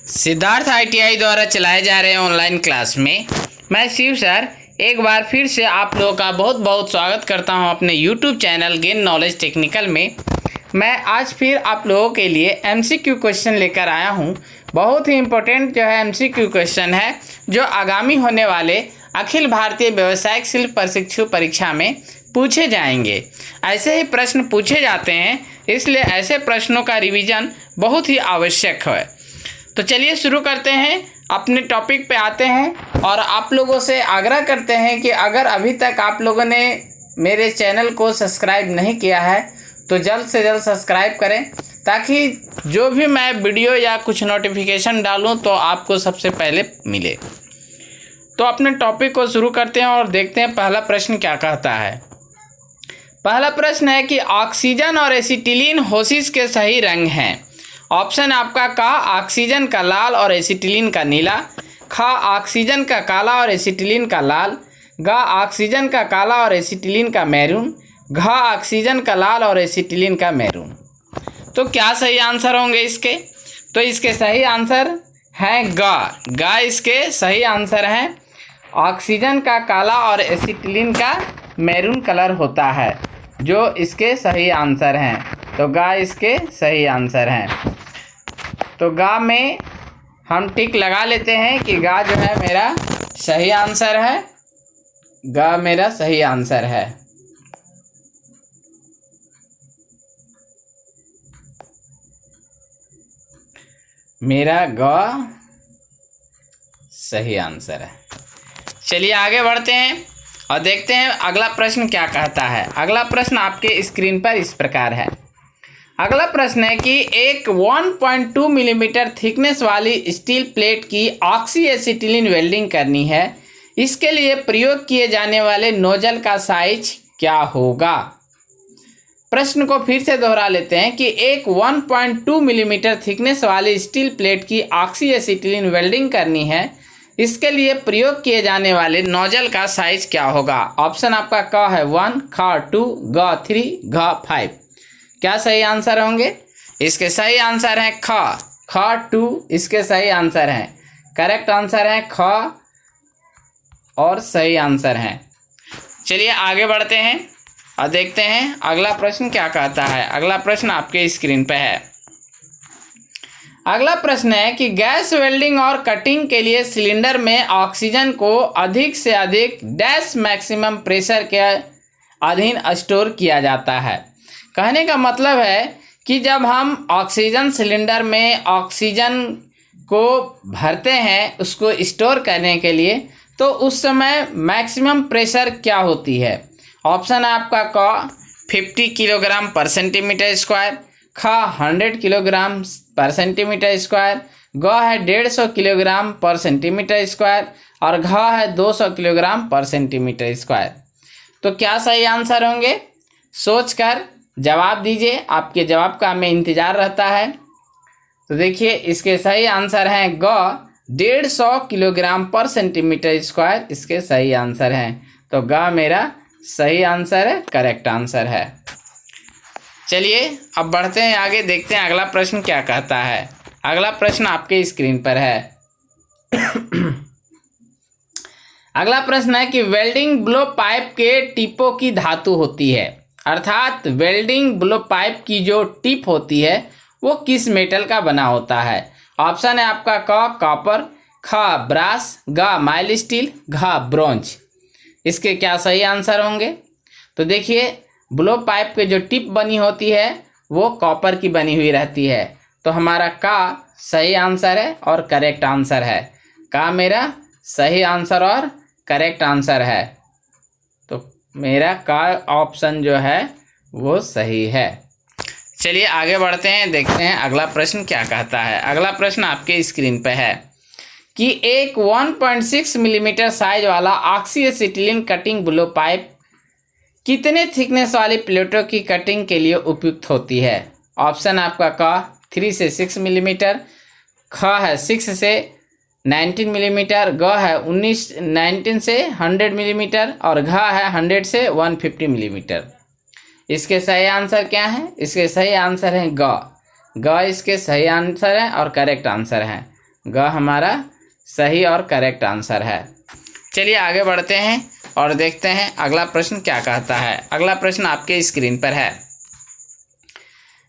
Siddharth ITI द्वारा चलाए जा रहे ऑनलाइन क्लास में मैं शिव सर एक बार फिर से आप लोगों का बहुत बहुत स्वागत करता हूं अपने YouTube channel gain knowledge technical में। मैं आज फिर आप लोगों के लिए MCQ क्वेश्चन लेकर आया हूं। बहुत ही इम्पोर्टेंट जो है MCQ क्वेश्चन है जो आगामी होने वाले अखिल भारतीय व्यावसायिक शिल्प प्रशिक्षु परीक्षा में पूछे जाएंगे। ऐसे ही प्रश्न पूछे जाते हैं, इसलिए ऐसे प्रश्नों का रिवीजन बहुत ही आवश्यक है। तो चलिए शुरू करते हैं, अपने टॉपिक पे आते हैं और आप लोगों से आग्रह करते हैं कि अगर अभी तक आप लोगों ने मेरे चैनल को सब्सक्राइब नहीं किया है तो जल्द से जल्द सब्सक्राइब करें, ताकि जो भी मैं वीडियो या कुछ नोटिफिकेशन डालूं तो आपको सबसे पहले मिले। तो अपने टॉपिक को शुरू करते हैं और देखते हैं पहला प्रश्न क्या कहता है। पहला प्रश्न है कि ऑक्सीजन और एसिटिलीन होशिस के सही रंग हैं। ऑप्शन आपका का ऑक्सीजन का लाल और एसिटिलीन का नीला, खा ऑक्सीजन का काला और एसिटिलीन का लाल, गा ऑक्सीजन का काला और एसिटिलीन का मैरून, घा ऑक्सीजन का लाल और एसिटिलीन का मैरून। तो क्या सही आंसर होंगे इसके? तो इसके सही आंसर हैं गा इसके सही आंसर हैं। ऑक्सीजन का काला और एसिटिलीन का मैरून कलर होता है, जो इसके सही आंसर हैं। तो गा इसके सही आंसर हैं। तो गा में हम टिक लगा लेते हैं कि गा जो है मेरा सही आंसर है। गा मेरा सही आंसर है। मेरा गा सही आंसर है। चलिए आगे बढ़ते हैं और देखते हैं अगला प्रश्न क्या कहता है। अगला प्रश्न आपके स्क्रीन पर इस प्रकार है। अगला प्रश्न है कि एक 1.2 मिलीमीटर थिकनेस वाली स्टील प्लेट की ऑक्सी एसिटिलीन वेल्डिंग करनी है। इसके लिए प्रयोग किए जाने वाले नोजल का साइज क्या होगा? प्रश्न को फिर से दोहरा लेते हैं कि एक 1.2 मिलीमीटर थिकनेस वाली स्टील प्लेट की ऑक्सी एसिटिलीन वेल्डिंग करनी है। इसके लिए प्रयोग किए जाने वाले नोजल का साइज क्या होगा? ऑप्शन आपका क है 1, खा 2, ग 3, घ 5। क्या सही आंसर होंगे? इसके सही आंसर हैं खा 2 इसके सही आंसर हैं। करेक्ट आंसर है ख और सही आंसर हैं। चलिए आगे बढ़ते हैं और देखते हैं अगला प्रश्न क्या कहता है। अगला प्रश्न आपके स्क्रीन पे है। अगला प्रश्न है कि गैस वेल्डिंग और कटिंग के लिए सिलेंडर में ऑक्सीजन को अधिक से अधिक डैश मैक्सिमम प्रेशर के अधीन स्टोर किया जाता है। कहने का मतलब है कि जब हम ऑक्सीजन सिलेंडर में ऑक्सीजन को भरते हैं उसको स्टोर करने के लिए, तो उस समय मैक्सिमम प्रेशर क्या होती है? ऑप्शन है आपका क 50 किलोग्राम पर सेंटीमीटर स्क्वायर, खा 100 किलोग्राम पर सेंटीमीटर स्क्वायर, ग है 150 किलोग्राम पर सेंटीमीटर स्क्वायर और घ है 200 किलोग्राम पर सेंटीमीटर स्क्वायर। तो क्या सही आंसर होंगे? सोचकर जवाब दीजिए, आपके जवाब का हमें इंतज़ार रहता है। तो देखिए इसके सही आंसर हैं ग 150 किलोग्राम पर सेंटीमीटर स्क्वायर इसके सही आंसर हैं। तो ग मेरा सही आंसर है, करेक्ट आंसर है। चलिए अब बढ़ते हैं आगे, देखते हैं अगला प्रश्न क्या कहता है। अगला प्रश्न आपके स्क्रीन पर है। अगला प्रश्न है कि वेल्डिंग ब्लो पाइप के टिपों की धातु होती है, अर्थात वेल्डिंग ब्लो पाइप की जो टिप होती है वो किस मेटल का बना होता है? ऑप्शन है आपका क कॉपर, ख ब्रास, ग माइल स्टील, घ ब्रोंज। इसके क्या सही आंसर होंगे? तो देखिए ब्लो पाइप के जो टिप बनी होती है वो कॉपर की बनी हुई रहती है। तो हमारा का सही आंसर है और करेक्ट आंसर है। का मेरा सही आंसर और करेक्ट आंसर है। तो मेरा का ऑप्शन जो है वो सही है। चलिए आगे बढ़ते हैं, देखते हैं अगला प्रश्न क्या कहता है। अगला प्रश्न आपके स्क्रीन पे है कि एक 1.6 मिलीमीटर साइज वाला oxy acetylene cutting blow pipe कितने थिकनेस वाली प्लेटों की कटिंग के लिए उपयुक्त होती है? ऑप्शन आपका क 3 से 6 मिलीमीटर, ख है 6 से 19 मिलीमीटर, ग है 19 से 100 मिलीमीटर और घ है 100 से 150 मिलीमीटर। इसके सही आंसर क्या है? इसके सही आंसर है ग इसके सही आंसर है और करेक्ट आंसर है। ग हमारा सही और करेक्ट आंसर है। चलिए आगे बढ़ते हैं और देखते हैं अगला प्रश्न क्या कहता है। अगला प्रश्न आपके स्क्रीन पर है।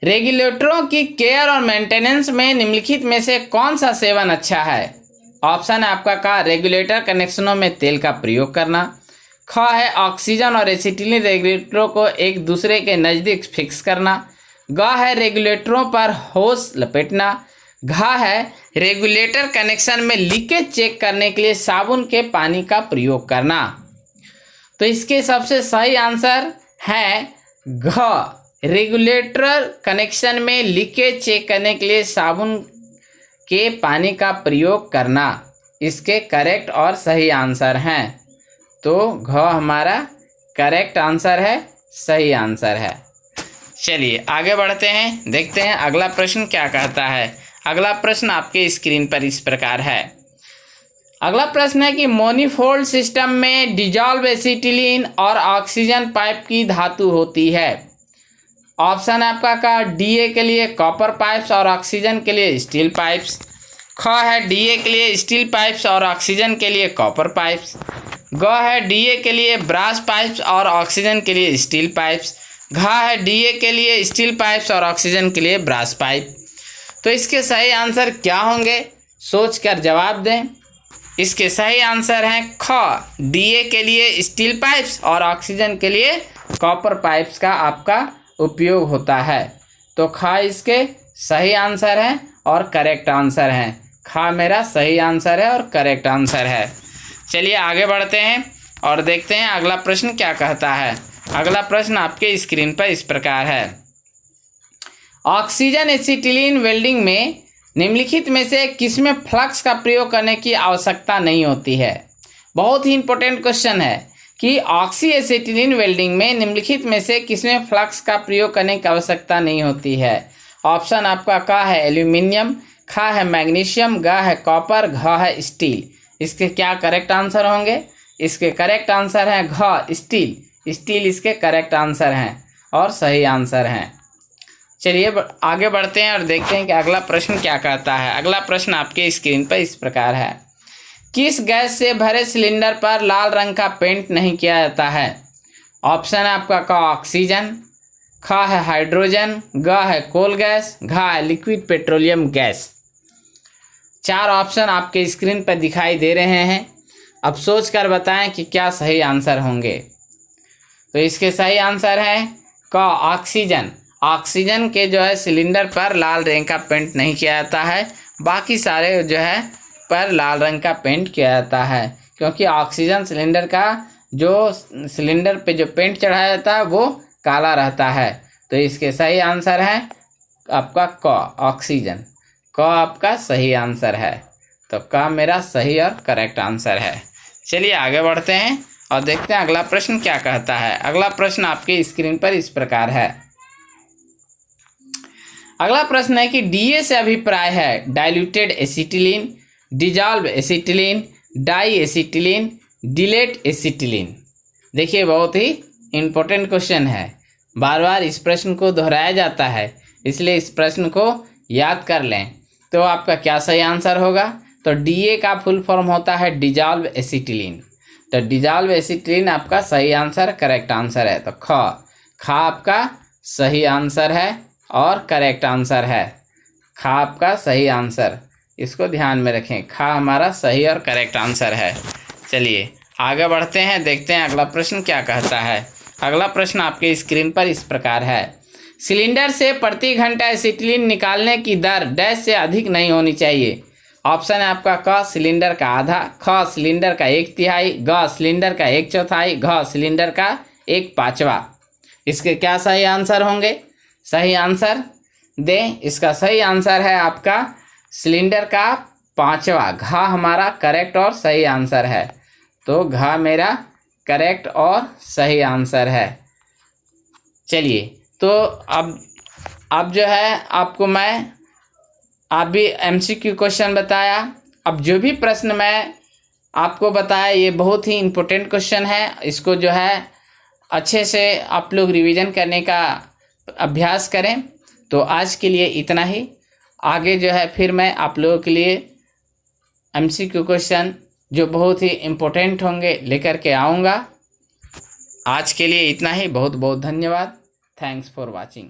रेगुलेटरों की केयर और मेंटेनेंस में निम्नलिखित में से कौन सा सेवन अच्छा है? ऑप्शन है आपका का रेगुलेटर कनेक्शनों में तेल का प्रयोग करना, ख है ऑक्सीजन और एसिटिलीन रेगुलेटरों को एक दूसरे के नज़दीक फिक्स करना, ग है रेगुलेटरों पर होस लपेटना, घ है रेगुलेटर कनेक्शन में लीकेज चेक करने के लिए साबुन के पानी का प्रयोग करना। तो इसके सबसे सही आंसर है घ, रेगुलेटर कनेक्शन में लीकेज चेक करने के लिए साबुन के पानी का प्रयोग करना इसके करेक्ट और सही आंसर हैं। तो घ हमारा करेक्ट आंसर है, सही आंसर है। चलिए आगे बढ़ते हैं, देखते हैं अगला प्रश्न क्या कहता है। अगला प्रश्न आपके स्क्रीन पर इस प्रकार है। अगला प्रश्न है कि मोनीफोल्ड सिस्टम में डिजॉल्व एसिटिलीन और ऑक्सीजन पाइप की धातु होती है। ऑप्शन है आपका का डीए के लिए कॉपर पाइप्स और ऑक्सीजन के लिए स्टील पाइप्स, ख है डीए के लिए स्टील पाइप्स और ऑक्सीजन के लिए कॉपर पाइप्स, ग है डीए के लिए ब्रास पाइप्स और ऑक्सीजन के लिए स्टील पाइप्स, घ है डीए के लिए स्टील पाइप्स और ऑक्सीजन के लिए ब्रास पाइप। तो इसके सही आंसर क्या होंगे, सोचकर जवाब दें। इसके सही आंसर हैं ख, डीए के लिए स्टील पाइप्स और ऑक्सीजन के लिए कॉपर पाइप्स का आपका उपयोग होता है। तो ख इसके सही आंसर है और करेक्ट आंसर है। ख मेरा सही आंसर है और करेक्ट आंसर है। चलिए आगे बढ़ते हैं और देखते हैं अगला प्रश्न क्या कहता है। अगला प्रश्न आपके स्क्रीन पर इस प्रकार है। ऑक्सीजन एसिटिलीन वेल्डिंग में निम्नलिखित में से किसमें फ्लक्स का प्रयोग करने की आवश्यकता नहीं होती है? बहुत ही इंपॉर्टेंट क्वेश्चन है कि ऑक्सी एसिटिलीन वेल्डिंग में निम्नलिखित में से किसमें फ्लक्स का प्रयोग करने की आवश्यकता नहीं होती है? ऑप्शन आपका का है एल्यूमिनियम, ख है मैग्नीशियम, ग है कॉपर, घ है स्टील। इसके क्या करेक्ट आंसर होंगे? इसके करेक्ट आंसर हैं घ, स्टील। स्टील इसके करेक्ट आंसर हैं और सही आंसर हैं। चलिए आगे बढ़ते हैं और देखते हैं कि अगला प्रश्न क्या कहता है। अगला प्रश्न आपके स्क्रीन पर इस प्रकार है। किस गैस से भरे सिलेंडर पर लाल रंग का पेंट नहीं किया जाता है? ऑप्शन है आपका का ऑक्सीजन, ख है हाइड्रोजन, ग है कोल गैस, घ है लिक्विड पेट्रोलियम गैस। 4 ऑप्शन आपके स्क्रीन पर दिखाई दे रहे हैं। अब सोच कर बताएं कि क्या सही आंसर होंगे। तो इसके सही आंसर है क ऑक्सीजन। ऑक्सीजन के जो है सिलेंडर पर लाल रंग का पेंट नहीं किया जाता है, बाकी सारे जो है पर लाल रंग का पेंट किया जाता है, क्योंकि ऑक्सीजन सिलेंडर का जो सिलेंडर पे जो पेंट चढ़ाया जाता है वो काला रहता है। तो इसके सही आंसर है आपका क ऑक्सीजन। क आपका सही आंसर है। तो क मेरा सही और करेक्ट आंसर है। चलिए आगे बढ़ते हैं और देखते हैं अगला प्रश्न क्या कहता है। अगला प्रश्न आपके स्क्रीन पर इस प्रकार है। अगला प्रश्न है कि डीए से अभिप्राय है diluted acetylene, dissolve acetylene, di acetylene, dilate acetylene. देखिए बहुत ही इम्पोर्टेंट क्वेश्चन है, बार बार इस प्रश्न को दोहराया जाता है, इसलिए इस प्रश्न को याद कर लें। तो आपका क्या सही आंसर होगा? तो डीए का फुल फॉर्म होता है डिजॉल्व एसिटिलीन। तो डिजॉल्व एसिटिलीन आपका सही आंसर, करेक्ट आंसर है। तो ख आपका सही आंसर है और करेक्ट आंसर है। ख आपका सही आंसर, इसको ध्यान में रखें। ख हमारा सही और करेक्ट आंसर है। चलिए आगे बढ़ते हैं, देखते हैं अगला प्रश्न क्या कहता है। अगला प्रश्न आपके स्क्रीन पर इस प्रकार है। सिलेंडर से प्रति घंटा एसिटिलीन निकालने की दर डैश से अधिक नहीं होनी चाहिए। ऑप्शन है आपका क सिलेंडर का आधा, ख सिलेंडर का 1/3, ग सिलेंडर का 1/4, घ सिलेंडर का 1/5। इसके क्या सही आंसर होंगे? सही आंसर दें। इसका सही आंसर है आपका सिलेंडर का 5वां। घ हमारा करेक्ट और सही आंसर है। तो घ मेरा करेक्ट और सही आंसर है। चलिए तो अब जो है आपको मैं भी एमसीक्यू क्वेश्चन बताया। अब जो भी प्रश्न मैं आपको बताया ये बहुत ही इम्पोर्टेंट क्वेश्चन है। इसको जो है अच्छे से आप लोग रिवीजन करने का अभ्यास करें। तो आज के लिए इतना ही। आगे जो है फिर मैं आप लोगों के लिए MCQ क्वेश्चन जो बहुत ही इम्पोर्टेंट होंगे लेकर के आऊँगा। आज के लिए इतना ही। बहुत बहुत धन्यवाद। Thanks for watching.